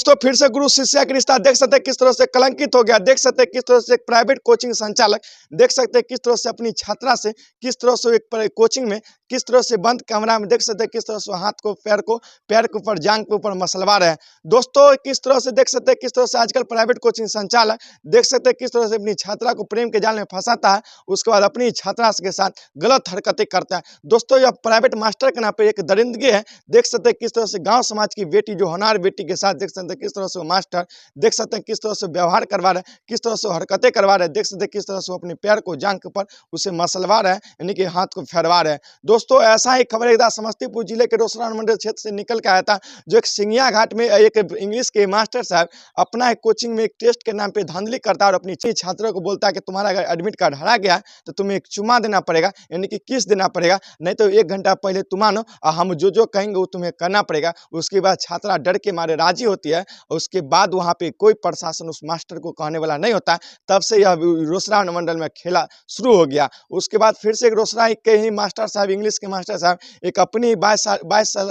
दोस्तों फिर से गुरु शिष्य का रिश्ता देख सकते हैं किस तरह से कलंकित हो गया। देख सकते हैं किस तरह से एक प्राइवेट कोचिंग संचालक देख सकते हैं किस तरह से अपनी छात्रा से किस तरह से एक कोचिंग में किस तरह से बंद कमरा में देख सकते हैं किस तरह से हाथ को पैर के ऊपर जांग के ऊपर मसलवा रहे हैं। दोस्तों किस तरह से देख सकते हैं किस तरह से आजकल प्राइवेट कोचिंग संचालक देख सकते हैं किस तरह से अपनी छात्रा को प्रेम के जाल में फंसाता है, उसके बाद अपनी छात्रा के साथ गलत हरकतें करता है। दोस्तों यह प्राइवेट मास्टर के नाम पे एक दरिंदगी है। देख सकते हैं किस तरह से गाँव समाज की बेटी जो होनहार बेटी के साथ देख सकते हैं किस तरह से मास्टर देख सकते हैं किस तरह से व्यवहार करवा रहे हैं, किस तरह से हरकतें करवा रहे हैं। देख सकते हैं किस तरह से अपने पैर को जांघ के ऊपर उसे मसलवा रहे हैं, यानी कि हाथ को फैरवा रहे हैं। दोस्तों ऐसा ही खबर एक समस्तीपुर जिले के रोसड़ा अनुमंडल क्षेत्र से निकल के आया था, जो एक सिंगिया घाट में एक इंग्लिश के मास्टर साहब अपना एक कोचिंग में एक टेस्ट के नाम पे धांधली करता है और अपनी छात्रों को बोलता है कि तुम्हारा अगर एडमिट कार्ड हरा गया तो तुम्हें एक चुमा देना पड़ेगा, यानी कि किस देना पड़ेगा, नहीं तो 1 घंटा पहले तुम आनो और हम जो कहेंगे वो तुम्हें करना पड़ेगा। उसके बाद छात्रा डर के मारे राजी होती है और उसके बाद वहाँ पे कोई प्रशासन उस मास्टर को कहने वाला नहीं होता। तब से यह रोसड़ा अनुमंडल में खेला शुरू हो गया। उसके बाद फिर से एक रोसड़ा के ही मास्टर साहब, इंग्लिश के मास्टर साहब एक अपनी 22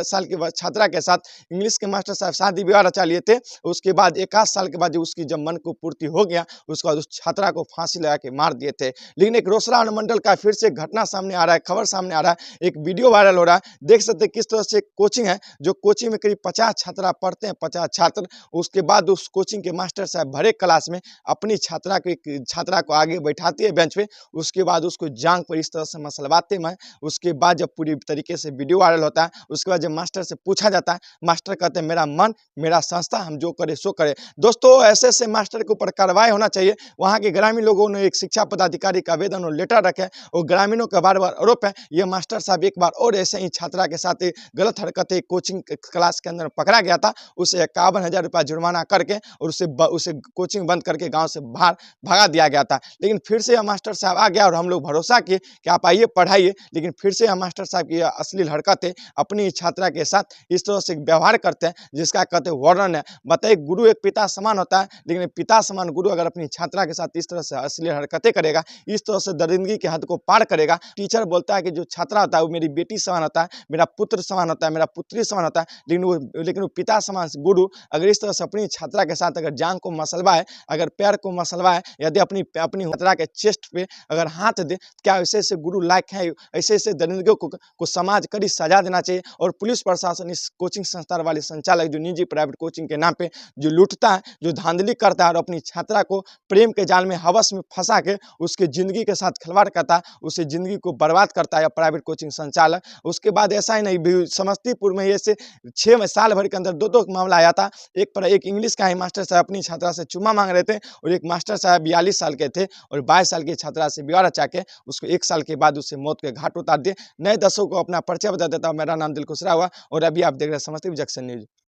साल की छात्रा के साथ इंग्लिश के मास्टर साहब शादी विवाह रचा लिए थे। उसके बाद 1 आध साल के बाद उसकी जब मन को पूर्ति हो गया उसके बाद उस छात्रा को फांसी लगा के मार दिए थे। लेकिन एक रोसड़ा अनुमंडल का फिर से घटना सामने आ रहा है, खबर सामने आ रहा है, एक वीडियो वायरल हो रहा है। देख सकते हैं किस तरह से कोचिंग है, जो कोचिंग में करीब 50 छात्रा पढ़ते हैं, 50 छात्र। उसके बाद उस कोचिंग के मास्टर साहब भरे क्लास में अपनी छात्रा को आगे बैठाती है बेंच पे, उसके बाद उसको जांघ पर इस तरह से मसलवाते हैं। उसके बाद जब पूरी तरीके से वीडियो वायरल होता है, उसके बाद जब मास्टर से पूछा जाता है, मास्टर कहते हैं मेरा मन मेरा संस्था, हम जो करे सो करे। दोस्तों ऐसे मास्टर के ऊपर कार्रवाई होना चाहिए। वहाँ के ग्रामीण लोगों ने एक शिक्षा पदाधिकारी का आवेदन और लेटर रखे और ग्रामीणों का बार बार आरोप है ये मास्टर साहब एक बार और ऐसे ही छात्रा के साथ गलत हरकतें कोचिंग क्लास के अंदर पकड़ा गया था। उसे 51,000 रुपया जुर्माना करके और उसे कोचिंग बंद करके गाँव से बाहर भगा दिया गया था। लेकिन फिर से यह मास्टर साहब आ गया और हम लोग भरोसा किए कि आप आइए पढ़ाइए, लेकिन फिर से यह मास्टर साहब की अश्लील हरकतें अपनी छात्रा के साथ इस तरह से व्यवहार करते हैं जिसका कहते हैं वर्णन है। बताइए गुरु एक पिता समान होता है, लेकिन पिता समान गुरु अगर अपनी छात्रा के साथ इस तरह से अश्लील हरकतें करेगा, इस तरह से दरिंदगी के हद को पार करेगा। टीचर बोलता है कि जो छात्रा होता है वो मेरी बेटी समान होता है, मेरा पुत्र समान होता है, मेरा पुत्री समान होता है, लेकिन वो पिता समान गुरु अगर इस तरह से अपनी छात्रा के साथ अगर जांघ को मसलवाए, अगर पैर को मसलवाए, यदि अपनी छात्रा के चेस्ट पे अगर हाथ दे, क्या ऐसे गुरु लायक है? ऐसे दरिंदगियों को समाज कड़ी सजा देना चाहिए। और पुलिस प्रशासन इस कोचिंग संस्थान वाले संचालक जो निजी प्राइवेट कोचिंग के नाम पे जो लूटता है, जो धांधली करता है और अपनी छात्रा को प्रेम के जाल में हवस में फंसा के उसके जिंदगी के साथ खिलवाड़ करता है, उसे जिंदगी को बर्बाद करता है प्राइवेट कोचिंग संचालक। उसके बाद ऐसा ही नहीं, समस्तीपुर में ऐसे 6 साल भर के अंदर 2 मामला आया था। एक इंग्लिश का ही मास्टर साहब अपनी छात्रा से चुम्मा मांग रहे थे और एक मास्टर साहब 42 साल के थे और 22 साल की छात्रा से विवाह रचा के उसको 1 साल के बाद उससे मौत के घाट उतार दिए। नए दर्शकों को अपना परिचय बता देता हूँ। मेरा नाम दिलखुश हुआ और अभी आप देख रहे हैं समस्तीपुर जंक्शन न्यूज।